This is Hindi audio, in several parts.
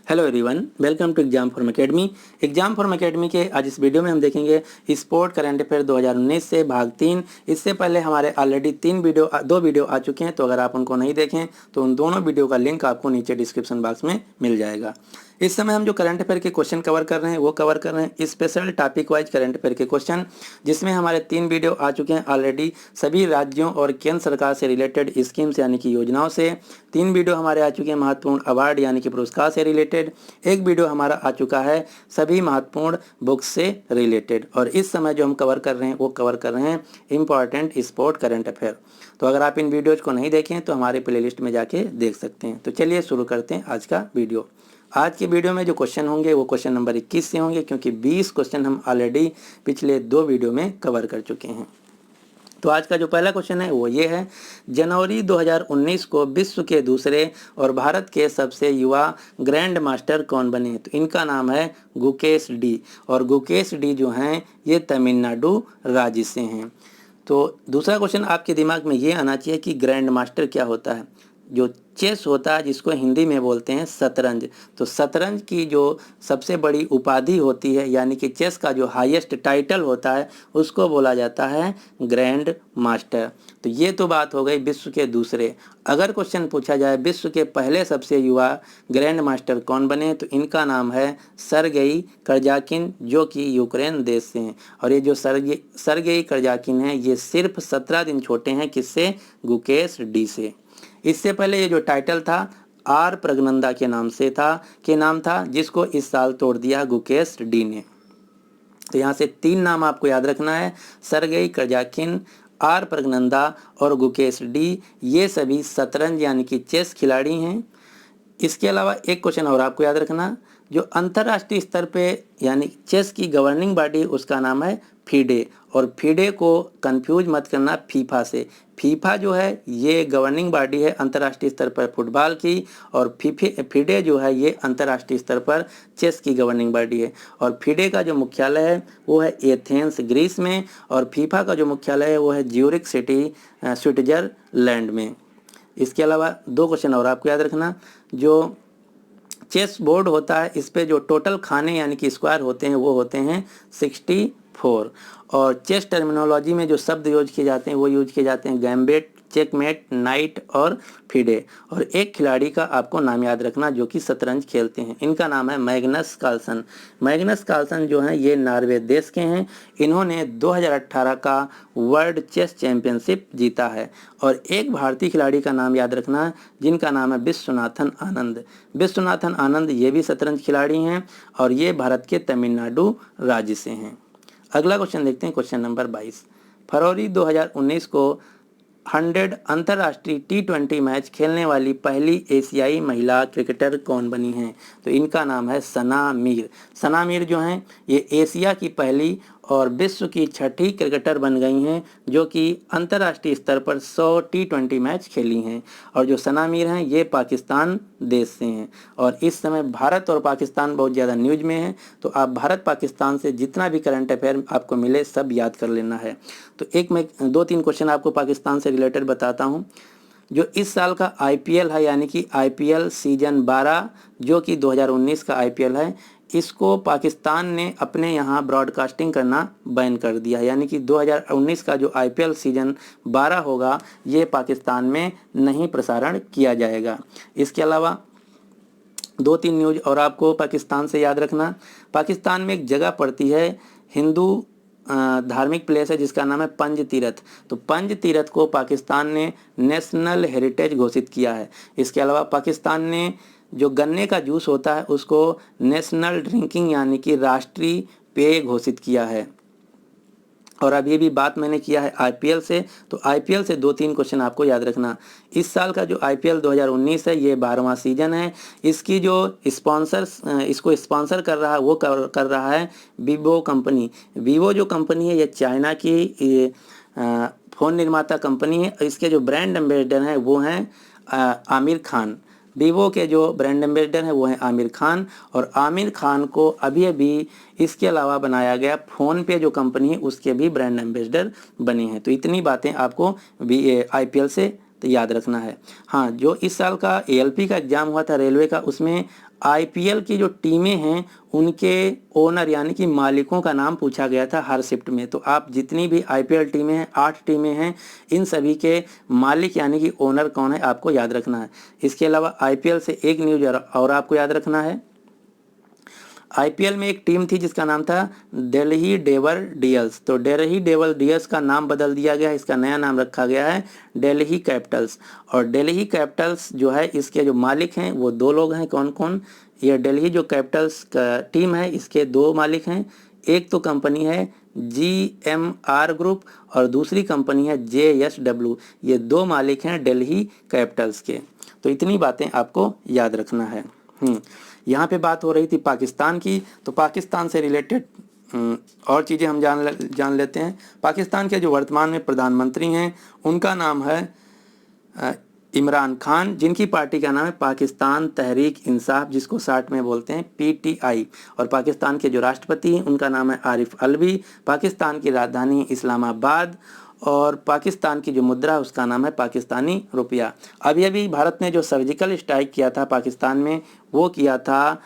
Hello everyone, welcome to exam form academy. Exam form academy के आज इस वीडियो में हम देखेंगे स्पोर्ट करंट अफेयर 2019 से भाग 3। इससे पहले हमारे ऑलरेडी दो वीडियो आ चुके हैं, तो अगर आप उनको नहीं देखें तो उन दोनों वीडियो का लिंक आपको नीचे डिस्क्रिप्शन बॉक्स में मिल जाएगा। इस समय हम जो करंट अफेयर के क्वेश्चन कवर कर रहे हैं वो कवर कर रहे हैं special topic wise current affair के क्वेश्चन, जिसमें हमारे 3 वीडियो आ चुके हैं ऑलरेडी सभी राज्यों और केंद्र सरकार से रिलेटेड स्कीम्स यानी कि योजनाओं से। 3 वीडियो हमारे आ चुके हैं महत्वपूर्ण अवार्ड यानी कि पुरस्कार से रिलेटेड। एक वीडियो हमारा आ चुका है सभी महत्वपूर्ण बुक्स से रिलेटेड, और इस समय जो हम कवर कर रहे हैं वो कवर कर रहे हैं इंपॉर्टेंट स्पोर्ट करंट अफेयर। तो अगर आप इन वीडियोज को नहीं देखें तो हमारे प्लेलिस्ट में जाके देख सकते हैं। तो चलिए शुरू करते हैं आज का वीडियो। आज के वीडियो में जो क्वेश्चन होंगे वो क्वेश्चन नंबर 21 से होंगे, क्योंकि 20 क्वेश्चन हम ऑलरेडी पिछले 2 वीडियो में कवर कर चुके हैं। तो आज का जो पहला क्वेश्चन है वो ये है, जनवरी 2019 को विश्व के दूसरे और भारत के सबसे युवा ग्रैंड मास्टर कौन बने? तो इनका नाम है गुकेश डी, और गुकेश डी जो हैं ये तमिलनाडु राज्य से हैं। तो दूसरा क्वेश्चन आपके दिमाग में ये आना चाहिए कि ग्रैंड मास्टर क्या होता है। जो चेस होता है जिसको हिंदी में बोलते हैं शतरंज, तो शतरंज की जो सबसे बड़ी उपाधि होती है यानी कि चेस का जो हाईएस्ट टाइटल होता है उसको बोला जाता है ग्रैंड मास्टर। तो ये तो बात हो गई विश्व के दूसरे। अगर क्वेश्चन पूछा जाए विश्व के पहले सबसे युवा ग्रैंड मास्टर कौन बने, तो इनका नाम है सरगेई करजाकिन, जो कि यूक्रेन देश से हैं। और ये जो सरगेई करजाकिन हैं ये सिर्फ 17 दिन छोटे हैं किससे? गुकेश डी से। इससे पहले ये जो टाइटल था आर प्रगनंदा के नाम था जिसको इस साल तोड़ दिया गुकेश डी ने। तो यहाँ से 3 नाम आपको याद रखना है, सरगेई करजाकिन, आर प्रगनंदा और गुकेश डी। ये सभी शतरंज यानी कि चेस खिलाड़ी हैं। इसके अलावा एक क्वेश्चन और आपको याद रखना, जो अंतर्राष्ट्रीय स्तर पे यानी चेस की गवर्निंग बॉडी उसका नाम है फीडे, और फीडे को कंफ्यूज मत करना फीफा से। फीफा जो है ये गवर्निंग बॉडी है अंतर्राष्ट्रीय स्तर पर फुटबॉल की, और फीडे जो है ये अंतर्राष्ट्रीय स्तर पर चेस की गवर्निंग बॉडी है। और फीडे का जो मुख्यालय है वो है एथेंस ग्रीस में, और फीफा का जो मुख्यालय है वो है ज्यूरिख सिटी स्विट्जरलैंड में। इसके अलावा 2 क्वेश्चन और आपको याद रखना, जो चेस बोर्ड होता है इस पे जो टोटल खाने यानी कि स्क्वायर होते हैं वो होते हैं 64, और चेस टर्मिनोलॉजी में जो शब्द यूज किए जाते हैं वो यूज किए जाते हैं गैम्बिट, चेकमेट, नाइट और फीडे। और एक खिलाड़ी का आपको नाम याद रखना जो कि शतरंज खेलते हैं, इनका नाम है मैग्नस कार्लसन। मैग्नस कार्लसन जो हैं ये नॉर्वे देश के हैं। इन्होंने 2018 का वर्ल्ड चेस चैंपियनशिप जीता है। और एक भारतीय खिलाड़ी का नाम याद रखना जिनका नाम है विश्वनाथन आनंद। विश्वनाथन आनंद ये भी शतरंज खिलाड़ी हैं, और ये भारत के तमिलनाडु राज्य से हैं। अगला क्वेश्चन देखते हैं, क्वेश्चन नंबर 22। फरवरी 2019 को 100 अंतर्राष्ट्रीय T20 मैच खेलने वाली पहली एशियाई महिला क्रिकेटर कौन बनी हैं? तो इनका नाम है सना मीर। सना मीर जो हैं ये एशिया की पहली और विश्व की 6ठी क्रिकेटर बन गई हैं जो कि अंतर्राष्ट्रीय स्तर पर 100 T20 मैच खेली हैं। और जो सना मीर हैं ये पाकिस्तान देश से हैं। और इस समय भारत और पाकिस्तान बहुत ज़्यादा न्यूज में है, तो आप भारत पाकिस्तान से जितना भी करंट अफेयर आपको मिले सब याद कर लेना है। तो मैं 2-3 क्वेश्चन आपको पाकिस्तान से रिलेटेड बताता हूँ। जो इस साल का IPL है यानी कि IPL सीजन 12 जो कि 2019 का IPL है, इसको पाकिस्तान ने अपने यहाँ ब्रॉडकास्टिंग करना बैन कर दिया है। यानी कि 2019 का जो IPL सीजन 12 होगा ये पाकिस्तान में नहीं प्रसारण किया जाएगा। इसके अलावा 2-3 न्यूज और आपको पाकिस्तान से याद रखना। पाकिस्तान में एक जगह पड़ती है हिंदू धार्मिक प्लेस है जिसका नाम है पंज तीरथ। तो पंज तीरथ को पाकिस्तान ने नेशनल हेरिटेज घोषित किया है। इसके अलावा पाकिस्तान ने जो गन्ने का जूस होता है उसको नेशनल ड्रिंकिंग यानी कि राष्ट्रीय पेय घोषित किया है। और अब ये भी बात मैंने किया है IPL से, तो IPL से 2-3 क्वेश्चन आपको याद रखना। इस साल का जो IPL 2019 है ये 12वां सीजन है। इसकी जो इसको स्पॉन्सर कर रहा है वो कर रहा है वीवो कंपनी। वीवो जो कंपनी है ये चाइना की फ़ोन निर्माता कंपनी है। इसके जो ब्रांड एम्बेसडर हैं वो हैं आमिर खान। वीवो के जो ब्रांड एम्बेसडर हैं वो हैं आमिर खान, और आमिर खान को अभी इसके अलावा बनाया गया फ़ोन पे जो कंपनी है उसके भी ब्रांड एम्बेसडर बने हैं। तो इतनी बातें आपको IPL से याद रखना है। हाँ, जो इस साल का ALP का एग्ज़ाम हुआ था रेलवे का, उसमें आईपीएल की जो टीमें हैं उनके ओनर यानी कि मालिकों का नाम पूछा गया था हर शिफ्ट में। तो आप जितनी भी आईपीएल टीमें हैं, 8 टीमें हैं, इन सभी के मालिक यानी कि ओनर कौन है आपको याद रखना है। इसके अलावा आईपीएल से एक न्यूज़ और आपको याद रखना है। आईपीएल में एक टीम थी जिसका नाम था दिल्ली डेवर डियल्स। तो दिल्ली डेवर डियल्स का नाम बदल दिया गया है, इसका नया नाम रखा गया है दिल्ली कैपिटल्स। और दिल्ली कैपिटल्स जो है इसके जो मालिक हैं वो 2 लोग हैं। कौन कौन? ये दिल्ली जो कैपिटल्स का टीम है इसके 2 मालिक हैं। एक तो कंपनी है GMR ग्रुप और दूसरी कंपनी है JSW। ये 2 मालिक हैं दिल्ली कैपिटल्स के। तो इतनी बातें आपको याद रखना है। यहाँ पे बात हो रही थी पाकिस्तान की, तो पाकिस्तान से रिलेटेड और चीज़ें हम जान लेते हैं। पाकिस्तान के जो वर्तमान में प्रधानमंत्री हैं उनका नाम है इमरान खान, जिनकी पार्टी का नाम है पाकिस्तान तहरीक इंसाफ, जिसको शॉर्ट में बोलते हैं PTI। और पाकिस्तान के जो राष्ट्रपति हैं उनका नाम है आरिफ अलवी। पाकिस्तान की राजधानी इस्लामाबाद और पाकिस्तान की जो मुद्रा है उसका नाम है पाकिस्तानी रुपया। अभी अभी भारत ने जो सर्जिकल स्ट्राइक किया था पाकिस्तान में वो किया था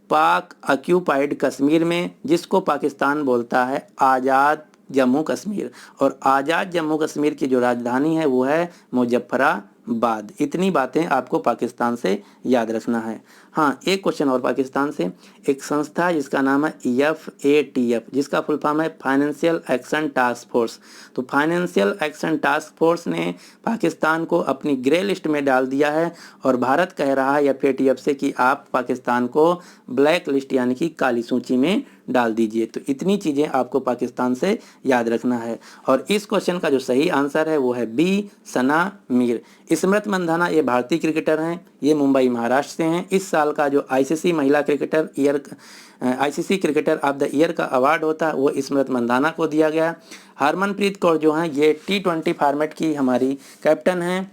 पाक ऑक्यूपाइड कश्मीर में, जिसको पाकिस्तान बोलता है आज़ाद जम्मू कश्मीर। और आज़ाद जम्मू कश्मीर की जो राजधानी है वो है मुजफ्फराबाद। इतनी बातें आपको पाकिस्तान से याद रखना है। हाँ, एक क्वेश्चन और पाकिस्तान से। एक संस्था है जिसका नाम है FATF, जिसका फुल फॉर्म है फाइनेंशियल एक्शन टास्क फोर्स। तो फाइनेंशियल एक्शन टास्क फोर्स ने पाकिस्तान को अपनी ग्रे लिस्ट में डाल दिया है और भारत कह रहा है FATF से कि आप पाकिस्तान को ब्लैक लिस्ट यानी कि काली सूची में डाल दीजिए। तो इतनी चीज़ें आपको पाकिस्तान से याद रखना है। और इस क्वेश्चन का जो सही आंसर है वो है B, सना मीर। स्मृति मंधाना ये भारतीय क्रिकेटर हैं, ये मुंबई महाराष्ट्र से हैं। इस साल का जो ICC महिला cricketer ICC cricketer of the year का अवार्ड होता है वो स्मृति मंधाना को दिया गया। हरमनप्रीत कौर जो हैं ये T20 फॉर्मेट की हमारी कैप्टन हैं।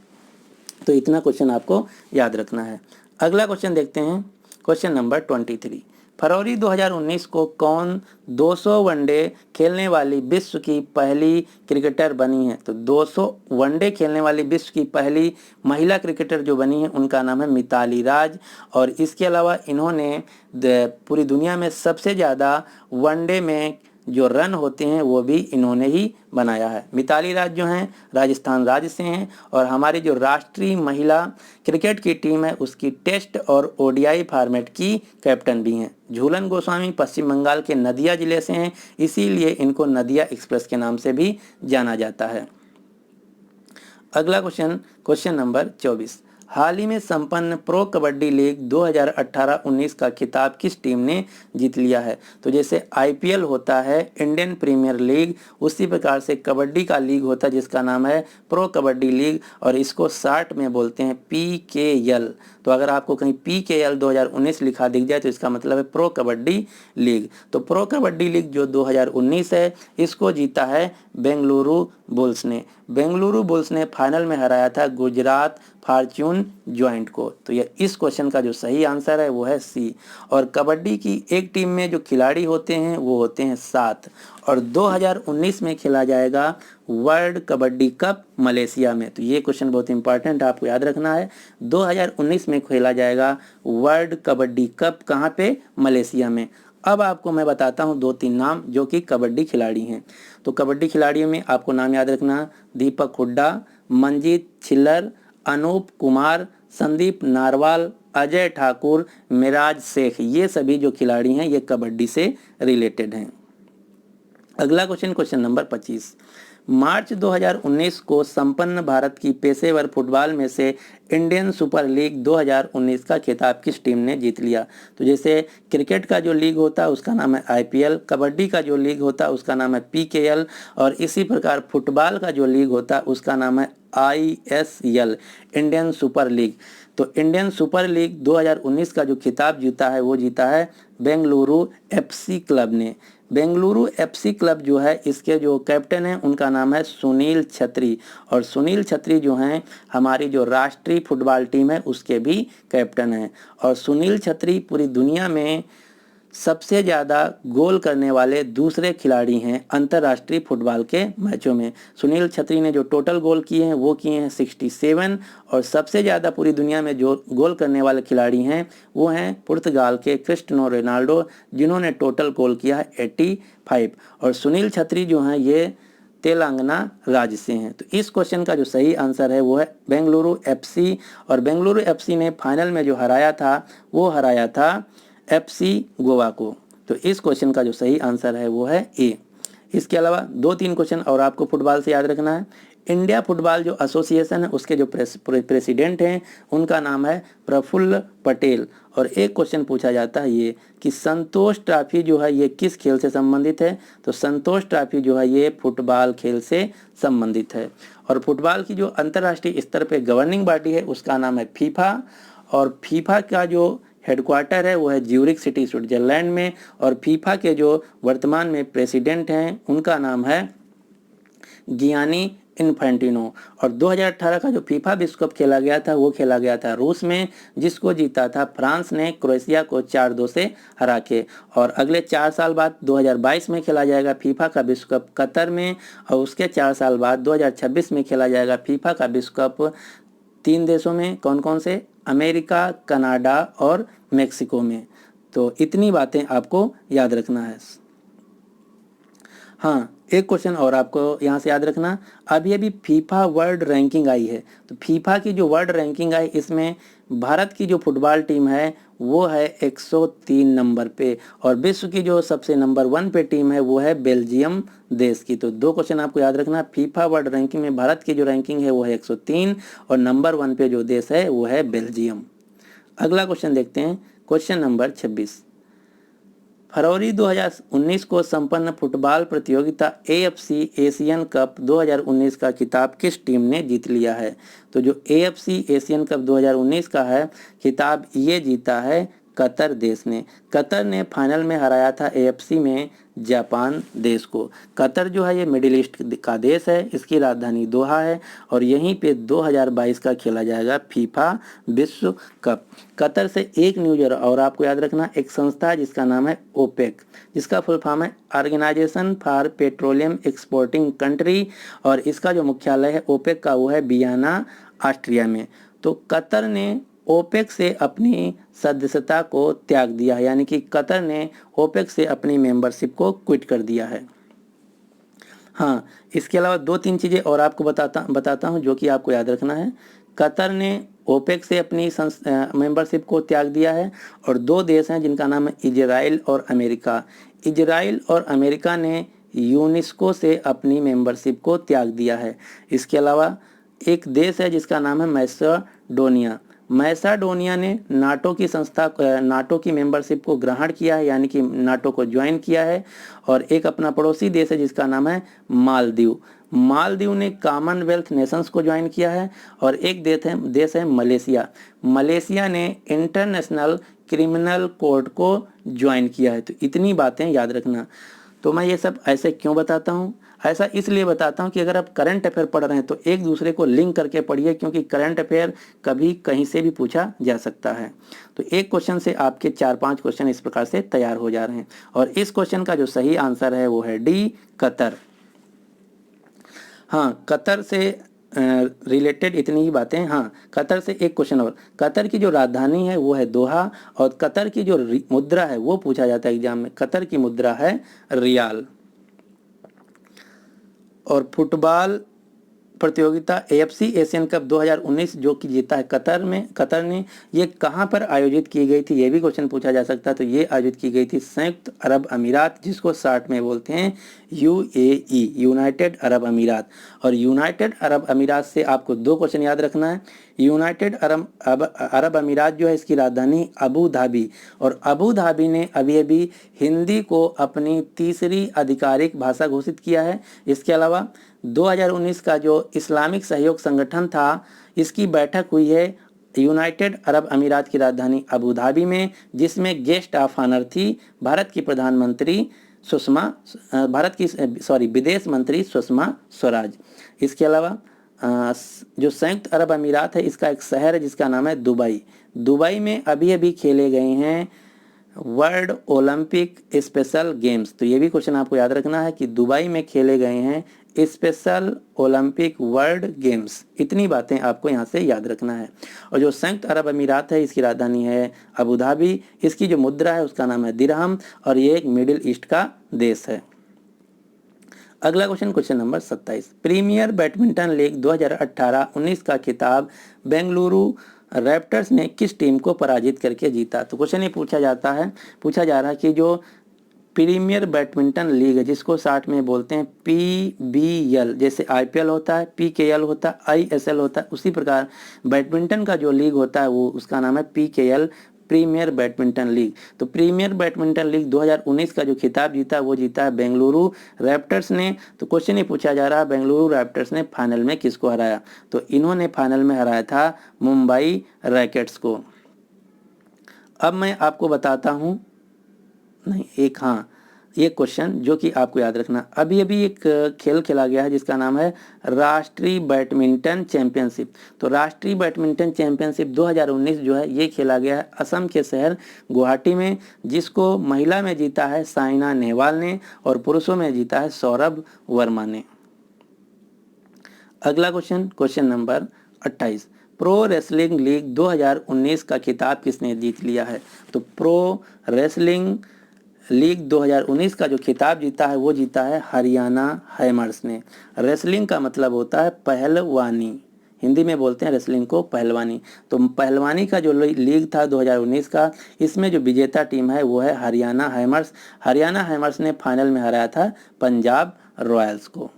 तो इतना क्वेश्चन आपको याद रखना है। अगला क्वेश्चन देखते हैं, क्वेश्चन नंबर 23। फरवरी 2019 को कौन 200 वनडे खेलने वाली विश्व की पहली क्रिकेटर बनी है? तो 200 वनडे खेलने वाली विश्व की पहली महिला क्रिकेटर जो बनी है उनका नाम है मिताली राज। और इसके अलावा इन्होंने पूरी दुनिया में सबसे ज़्यादा वनडे में जो रन होते हैं वो भी इन्होंने ही बनाया है। मिताली राज जो हैं राजस्थान राज्य से हैं और हमारी जो राष्ट्रीय महिला क्रिकेट की टीम है उसकी टेस्ट और ODI फॉर्मेट की कैप्टन भी हैं। झूलन गोस्वामी पश्चिम बंगाल के नदिया जिले से हैं, इसीलिए इनको नदिया एक्सप्रेस के नाम से भी जाना जाता है। अगला क्वेश्चन, क्वेश्चन नंबर 24। हाल ही में संपन्न प्रो कबड्डी लीग 2018-19 का खिताब किस टीम ने जीत लिया है? तो जैसे IPL होता है इंडियन प्रीमियर लीग, उसी प्रकार से कबड्डी का लीग होता है जिसका नाम है प्रो कबड्डी लीग और इसको शॉर्ट में बोलते हैं PKL। तो अगर आपको कहीं PKL 2019 लिखा दिख जाए तो इसका मतलब है प्रो कबड्डी लीग। तो प्रो कबड्डी लीग जो 2019 है इसको जीता है बेंगलुरु बुल्स ने। बेंगलुरु बुल्स ने फाइनल में हराया था गुजरात फॉर्च्यून जॉइंट को। तो ये इस क्वेश्चन का जो सही आंसर है वो है C। और कबड्डी की एक टीम में जो खिलाड़ी होते हैं वो होते हैं 7 और 2019 में खेला जाएगा वर्ल्ड कबड्डी कप मलेशिया में। तो ये क्वेश्चन बहुत इंपॉर्टेंट है, आपको याद रखना है। 2019 में खेला जाएगा वर्ल्ड कबड्डी कप, कहाँ पे? मलेशिया में। अब आपको मैं बताता हूँ 2-3 नाम जो कि कबड्डी खिलाड़ी हैं। तो कबड्डी खिलाड़ियों में आपको नाम याद रखना, दीपक हुड्डा, मंजीत छिल्लर, अनूप कुमार, संदीप नारवाल, अजय ठाकुर, मिराज शेख। ये सभी जो खिलाड़ी हैं ये कबड्डी से रिलेटेड हैं। अगला क्वेश्चन, क्वेश्चन नंबर 25। मार्च 2019 को संपन्न भारत की पेशेवर फुटबॉल में से इंडियन सुपर लीग 2019 का खिताब किस टीम ने जीत लिया? तो जैसे क्रिकेट का जो लीग होता है उसका नाम है IPL, कबड्डी का जो लीग होता है उसका नाम है PKL और इसी प्रकार फुटबॉल का जो लीग होता है उसका नाम है ISL, इंडियन सुपर लीग। तो इंडियन सुपर लीग 2019 का जो खिताब जीता है वो जीता है बेंगलुरु FC क्लब ने। बेंगलुरु FC क्लब जो है इसके जो कैप्टन हैं उनका नाम है सुनील छेत्री और सुनील छेत्री जो हैं हमारी जो राष्ट्रीय फुटबॉल टीम है उसके भी कैप्टन हैं। और सुनील छेत्री पूरी दुनिया में सबसे ज़्यादा गोल करने वाले दूसरे खिलाड़ी हैं अंतर्राष्ट्रीय फुटबॉल के मैचों में। सुनील छेत्री ने जो टोटल गोल किए हैं वो किए हैं 67, और सबसे ज़्यादा पूरी दुनिया में जो गोल करने वाले खिलाड़ी हैं वो हैं पुर्तगाल के क्रिस्टियानो रोनाल्डो, जिन्होंने टोटल गोल किया है 85। और सुनील छेत्री जो हैं ये तेलंगाना राज्य से हैं। तो इस क्वेश्चन का जो सही आंसर है वो है बेंगलुरु एफसी। और बेंगलुरु एफसी ने फाइनल में जो हराया था वो हराया था एफसी गोवा को। तो इस क्वेश्चन का जो सही आंसर है वो है ए। इसके अलावा 2-3 क्वेश्चन और आपको फुटबॉल से याद रखना है। इंडिया फुटबॉल जो एसोसिएशन है उसके जो प्रेसिडेंट हैं उनका नाम है प्रफुल्ल पटेल। और एक क्वेश्चन पूछा जाता है ये कि संतोष ट्रॉफी जो है ये किस खेल से संबंधित है। तो संतोष ट्रॉफी जो है ये फुटबॉल खेल से संबंधित है। और फुटबॉल की जो अंतर्राष्ट्रीय स्तर पर गवर्निंग बॉडी है उसका नाम है फीफा। और फीफा का जो हेडक्वार्टर है वो है ज्यूरिख सिटी स्विट्जरलैंड में। और फीफा के जो वर्तमान में प्रेसिडेंट हैं उनका नाम है गियानी इन्फेंटिनो। और 2018 का जो फीफा विश्व कप खेला गया था वो खेला गया था रूस में, जिसको जीता था फ्रांस ने क्रोएशिया को 4-2 से हरा के। और अगले 4 साल बाद 2022 में खेला जाएगा फीफा का विश्व कप कतर में। और उसके 4 साल बाद 2026 में खेला जाएगा फीफा का विश्व कप 3 देशों में। कौन कौन से? अमेरिका, कनाडा और मेक्सिको में। तो इतनी बातें आपको याद रखना है। हाँ, एक क्वेश्चन और आपको यहाँ से याद रखना। अभी फीफा वर्ल्ड रैंकिंग आई है। तो फीफा की जो वर्ल्ड रैंकिंग आई इसमें भारत की जो फुटबॉल टीम है वो है 103 नंबर पे। और विश्व की जो सबसे नंबर 1 पे टीम है वो है बेल्जियम देश की। तो 2 क्वेश्चन आपको याद रखना। फीफा वर्ल्ड रैंकिंग में भारत की जो रैंकिंग है वो है 103 और नंबर 1 पे जो देश है वो है बेल्जियम। अगला क्वेश्चन देखते हैं, क्वेश्चन नंबर 26। फरवरी 2019 को संपन्न फुटबॉल प्रतियोगिता AFC एशियन कप 2019 का खिताब किस टीम ने जीत लिया है। तो जो AFC एशियन कप 2019 का है खिताब ये जीता है कतर देश ने। कतर ने फाइनल में हराया था AFC में जापान देश को। कतर जो है ये मिडिल ईस्ट का देश है, इसकी राजधानी दोहा है और यहीं पे 2022 का खेला जाएगा फीफा विश्व कप। कतर से एक न्यूज और आपको याद रखना, एक संस्था है जिसका नाम है ओपेक, जिसका फुल फॉर्म है organisation for petroleum exporting country. और इसका जो मुख्यालय है ओपेक का वो है वियना ऑस्ट्रिया में। तो कतर ने ओपेक से अपनी सदस्यता को त्याग दिया है, यानी कि कतर ने ओपेक से अपनी मेंबरशिप को क्विट कर दिया है। हाँ, इसके अलावा 2-3 चीज़ें और आपको बताता हूँ जो कि आपको याद रखना है। कतर ने ओपेक से अपनी मेंबरशिप को त्याग दिया है और 2 देश हैं जिनका नाम है इजराइल और अमेरिका। इजराइल और अमेरिका ने यूनेस्को से अपनी मेंबरशिप को त्याग दिया है। इसके अलावा एक देश है जिसका नाम है मैसेडोनिया। मैसेडोनिया ने नाटो की मेंबरशिप को ग्रहण किया है, यानी कि नाटो को ज्वाइन किया है। और एक अपना पड़ोसी देश है जिसका नाम है मालदीव। मालदीव ने कॉमनवेल्थ नेशंस को ज्वाइन किया है। और एक देश है मलेशिया। मलेशिया ने इंटरनेशनल क्रिमिनल कोर्ट को ज्वाइन किया है। तो इतनी बातें याद रखना। तो मैं ये सब ऐसे क्यों बताता हूँ? ऐसा इसलिए बताता हूँ कि अगर आप करंट अफेयर पढ़ रहे हैं तो एक दूसरे को लिंक करके पढ़िए, क्योंकि करंट अफेयर कभी कहीं से भी पूछा जा सकता है। तो एक क्वेश्चन से आपके 4-5 क्वेश्चन इस प्रकार से तैयार हो जा रहे हैं। और इस क्वेश्चन का जो सही आंसर है वो है डी, कतर। हाँ, कतर से रिलेटेड इतनी ही बातें। हाँ, कतर से एक क्वेश्चन और। कतर की जो राजधानी है वो है दोहा और कतर की जो मुद्रा है वो पूछा जाता है एग्जाम में। कतर की मुद्रा है रियाल। और फुटबॉल प्रतियोगिता AFC एशियन कप 2019 जो कि जीता है कतर ने, ये कहाँ पर आयोजित की गई थी ये भी क्वेश्चन पूछा जा सकता है। तो ये आयोजित की गई थी संयुक्त अरब अमीरात, जिसको शॉर्ट में बोलते हैं UAE, यूनाइटेड अरब अमीरात। और यूनाइटेड अरब अमीरात से आपको 2 क्वेश्चन याद रखना है। यूनाइटेड अरब अमीरात जो है इसकी राजधानी अबू धाबी। और अबू धाबी ने अभी हिंदी को अपनी तीसरी आधिकारिक भाषा घोषित किया है। इसके अलावा 2019 का जो इस्लामिक सहयोग संगठन था इसकी बैठक हुई है यूनाइटेड अरब अमीरात की राजधानी अबू धाबी में, जिसमें गेस्ट ऑफ ऑनर थी भारत की विदेश मंत्री सुषमा स्वराज। इसके अलावा जो संयुक्त अरब अमीरात है इसका एक शहर है जिसका नाम है दुबई। दुबई में अभी खेले गए हैं वर्ल्ड ओलंपिक स्पेशल गेम्स, तो ये भी क्वेश्चन आपको याद रखना है कि दुबई में खेले गए हैं स्पेशल ओलंपिक वर्ल्ड गेम्स। इतनी बातें आपको यहाँ से याद रखना है। और जो संयुक्त अरब अमीरात है इसकी राजधानी है अबू धाबी, इसकी जो मुद्रा है उसका नाम है दिरहम, और ये एक मिडिल ईस्ट का देश है। अगला question, question number 27, premier badminton league 2018-19 का खिताब बेंगलुरु रैप्टर्स ने किस टीम को पराजित करके जीता? तो क्वेश्चन ये पूछा जा रहा है कि जो प्रीमियर बैडमिंटन लीग है जिसको शॉर्ट में बोलते हैं PBL, जैसे IPL होता है, PKL होता है, ISL होता है, उसी प्रकार बैडमिंटन का जो लीग होता है वो उसका नाम है PKL, प्रीमियर बैडमिंटन लीग। तो प्रीमियर बैडमिंटन लीग 2019 का जो खिताब जीता वो जीता है बेंगलुरु रैप्टर्स ने। तो क्वेश्चन ये पूछा जा रहा है बेंगलुरु रैप्टर्स ने फाइनल में किसको हराया? तो इन्होंने फाइनल में हराया था मुंबई रैकेट्स को। अब मैं आपको बताता हूँ, नहीं एक, हाँ ये क्वेश्चन जो कि आपको याद रखना, अभी एक खेल खेला गया है जिसका नाम है राष्ट्रीय बैडमिंटन चैंपियनशिप। तो राष्ट्रीय बैडमिंटन चैंपियनशिप 2019 जो है ये खेला गया है असम के शहर गुवाहाटी में, जिसको महिला में जीता है साइना नेहवाल ने और पुरुषों में जीता है सौरभ वर्मा ने। अगला question, question number 28, pro wrestling league 2019 का खिताब किसने जीत लिया है? तो प्रो रेसलिंग लीग 2019 का जो खिताब जीता है वो जीता है हरियाणा हैमर्स ने। रेसलिंग का मतलब होता है पहलवानी, हिंदी में बोलते हैं रेसलिंग को पहलवानी। तो पहलवानी का जो लीग था 2019 का, इसमें जो विजेता टीम है वो है हरियाणा हैमर्स। हरियाणा हैमर्स ने फाइनल में हराया था पंजाब रॉयल्स को।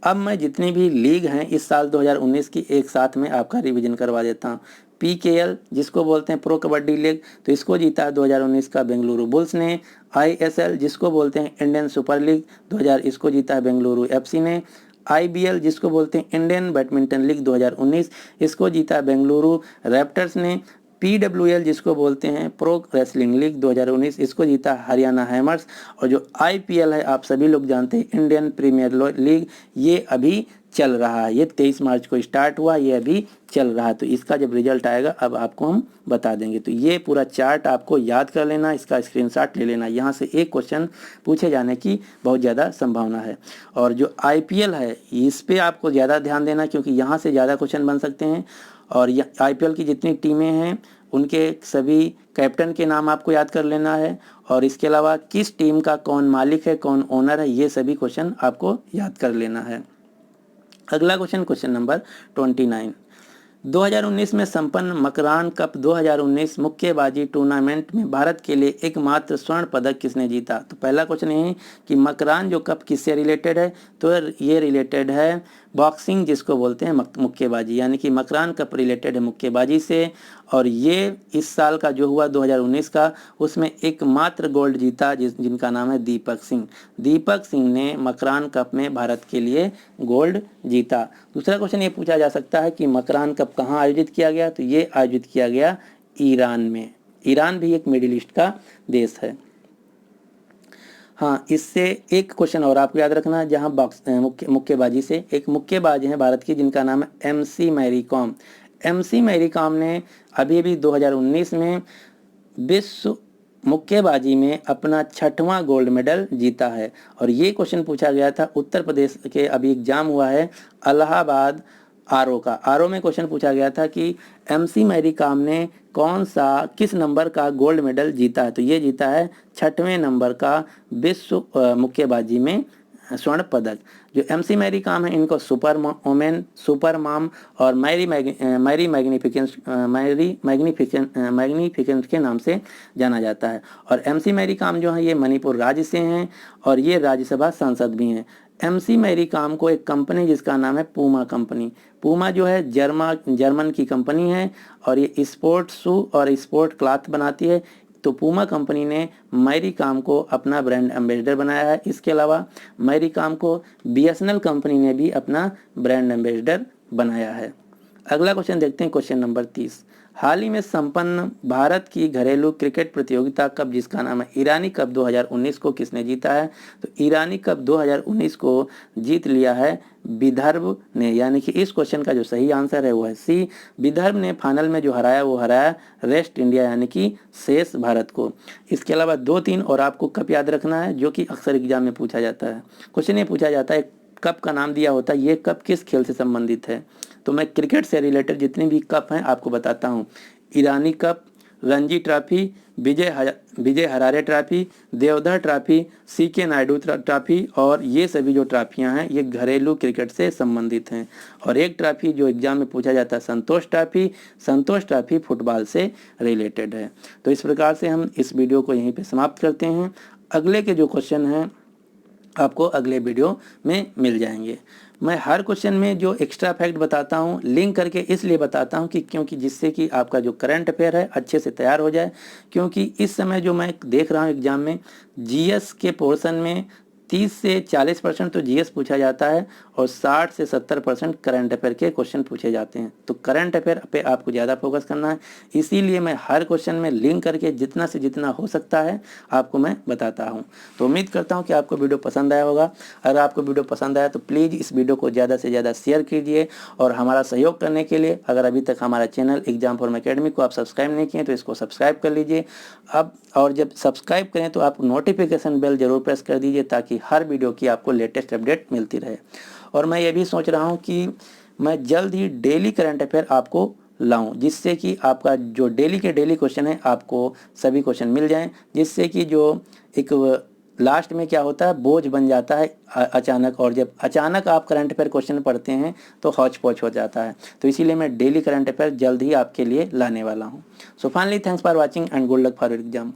अब मैं जितनी भी लीग हैं इस साल 2019 की एक साथ में आपका रिवीजन करवा देता हूँ। PKL जिसको बोलते हैं प्रो कबड्डी लीग, तो इसको जीता है 2019 का बेंगलुरु बुल्स ने। ISL जिसको बोलते हैं इंडियन सुपर लीग 2000, इसको जीता है बेंगलुरु FC ने। IBL जिसको बोलते हैं इंडियन बैडमिंटन लीग 2019, इसको जीता है बेंगलुरु रैप्टर्स ने। PWL जिसको बोलते हैं प्रो रेसलिंग लीग 2019, इसको जीता हरियाणा हैमर्स। और जो IPL है आप सभी लोग जानते हैं इंडियन प्रीमियर लीग, ये अभी चल रहा है, ये 23 मार्च को स्टार्ट हुआ, ये अभी चल रहा है। तो इसका जब रिजल्ट आएगा अब आपको हम बता देंगे। तो ये पूरा चार्ट आपको याद कर लेना, इसका स्क्रीनशॉट ले लेना, यहाँ से एक क्वेश्चन पूछे जाने की बहुत ज़्यादा संभावना है। और जो IPL है इस पर आपको ज़्यादा ध्यान देना क्योंकि यहाँ से ज़्यादा क्वेश्चन बन सकते हैं। और IPL की जितनी टीमें हैं उनके सभी कैप्टन के नाम आपको याद कर लेना है, और इसके अलावा किस टीम का कौन मालिक है, कौन ओनर है, ये सभी क्वेश्चन आपको याद कर लेना है। अगला क्वेश्चन, क्वेश्चन नंबर 29, 2019 में संपन्न मकरान कप 2019 मुक्केबाजी टूर्नामेंट में भारत के लिए एकमात्र स्वर्ण पदक किसने जीता? तो पहला क्वेश्चन ये है कि मकरान जो कप किससे रिलेटेड है? तो ये रिलेटेड है बॉक्सिंग जिसको बोलते हैं मुक्केबाजी, यानी कि मकरान कप रिलेटेड है मुक्केबाजी से। और ये इस साल का जो हुआ 2019 का, उसमें एकमात्र गोल्ड जीता जिनका नाम है दीपक सिंह। दीपक सिंह ने मकरान कप में भारत के लिए गोल्ड जीता। दूसरा क्वेश्चन ये पूछा जा सकता है कि मकरान कप कहाँ आयोजित किया गया? तो ये आयोजित किया गया ईरान में। ईरान भी एक मिडिल ईस्ट का देश है। हाँ, इससे एक क्वेश्चन और आपको याद रखना है, जहाँ मुक्केबाजी से एक मुक्केबाज हैं भारत की जिनका नाम है MC मैरी कॉम। MC मैरी कॉम ने अभी 2019 में विश्व मुक्केबाजी में अपना 6वां गोल्ड मेडल जीता है। और ये क्वेश्चन पूछा गया था उत्तर प्रदेश के, अभी एग्जाम हुआ है इलाहाबाद RO का। RO में क्वेश्चन पूछा गया था कि MC मैरी कॉम ने किस नंबर का गोल्ड मेडल जीता है? तो ये जीता है 6वें नंबर का विश्व मुक्केबाजी में स्वर्ण पदक। जो MC मैरी कॉम है इनको सुपर वोमेन, सुपर मॉम और मैरी मैग्निफिकेंट के नाम से जाना जाता है। और MC मैरी कॉम जो है ये मणिपुर राज्य से हैं और ये राज्यसभा सांसद भी हैं। MC मैरी कॉम को एक कंपनी जिसका नाम है पूमा कंपनी, पूमा जो है जर्मन की कंपनी है और ये स्पोर्ट शू और स्पोर्ट क्लॉथ बनाती है। तो पूमा कंपनी ने मैरी कॉम को अपना ब्रांड एम्बेसडर बनाया है। इसके अलावा मैरी कॉम को BSNL कंपनी ने भी अपना ब्रांड एम्बेसडर बनाया है। अगला क्वेश्चन देखते हैं, क्वेश्चन नंबर 30, हाल ही में संपन्न भारत की घरेलू क्रिकेट प्रतियोगिता कप जिसका नाम है ईरानी कप 2019 को किसने जीता है? तो ईरानी कप 2019 को जीत लिया है विदर्भ ने, यानी कि इस क्वेश्चन का जो सही आंसर है वो है सी। विदर्भ ने फाइनल में जो हराया वो हराया वेस्ट इंडिया यानी कि शेष भारत को। इसके अलावा 2-3 और आपको कप याद रखना है जो कि अक्सर एग्जाम में पूछा जाता है। क्वेश्चन ये पूछा जाता है कप का नाम दिया होता है, ये कप किस खेल से संबंधित है? तो मैं क्रिकेट से रिलेटेड जितने भी कप हैं आपको बताता हूँ। Irani cup, Ranji trophy, Vijay Hazare trophy, Deodhar trophy, CK Naidu trophy, और ये सभी जो ट्रॉफियां हैं ये घरेलू क्रिकेट से संबंधित हैं। और एक ट्रॉफी जो एग्जाम में पूछा जाता है संतोष ट्रॉफी फुटबॉल से रिलेटेड है। तो इस प्रकार से हम इस वीडियो को यहीं पे समाप्त करते हैं। अगले के जो क्वेश्चन हैं आपको अगले वीडियो में मिल जाएंगे। मैं हर क्वेश्चन में जो एक्स्ट्रा फैक्ट बताता हूँ लिंक करके इसलिए बताता हूँ कि क्योंकि जिससे कि आपका जो करंट अफेयर है अच्छे से तैयार हो जाए। क्योंकि इस समय जो मैं देख रहा हूँ एग्जाम में जीएस के पोर्शन में 30 से 40% तो जीएस पूछा जाता है और 60 से 70% करंट अफेयर के क्वेश्चन पूछे जाते हैं। तो करंट अफेयर पे आपको ज़्यादा फोकस करना है, इसीलिए मैं हर क्वेश्चन में लिंक करके जितना से जितना हो सकता है आपको मैं बताता हूं। तो उम्मीद करता हूं कि आपको वीडियो पसंद आया होगा। अगर आपको वीडियो पसंद आया तो प्लीज़ इस वीडियो को ज़्यादा से ज़्यादा शेयर कीजिए। और हमारा सहयोग करने के लिए अगर अभी तक हमारा चैनल एग्जाम फॉर्म अकेडमी को आप सब्सक्राइब नहीं किए तो इसको सब्सक्राइब कर लीजिए अब। और जब सब्सक्राइब करें तो आप नोटिफिकेशन बेल जरूर प्रेस कर दीजिए ताकि हर वीडियो की आपको लेटेस्ट अपडेट मिलती रहे। और मैं ये भी सोच रहा हूँ कि मैं जल्द ही डेली करंट अफेयर आपको लाऊं, जिससे कि आपका जो डेली के डेली क्वेश्चन है आपको सभी क्वेश्चन मिल जाएं, जिससे कि जो एक लास्ट में क्या होता है बोझ बन जाता है अचानक। और जब अचानक आप करंट अफेयर क्वेश्चन पढ़ते हैं तो हौच पौच हो जाता है। तो इसीलिए मैं डेली करंट अफेयर जल्द ही आपके लिए लाने वाला हूँ। So finally thanks for watching and good luck for your exam.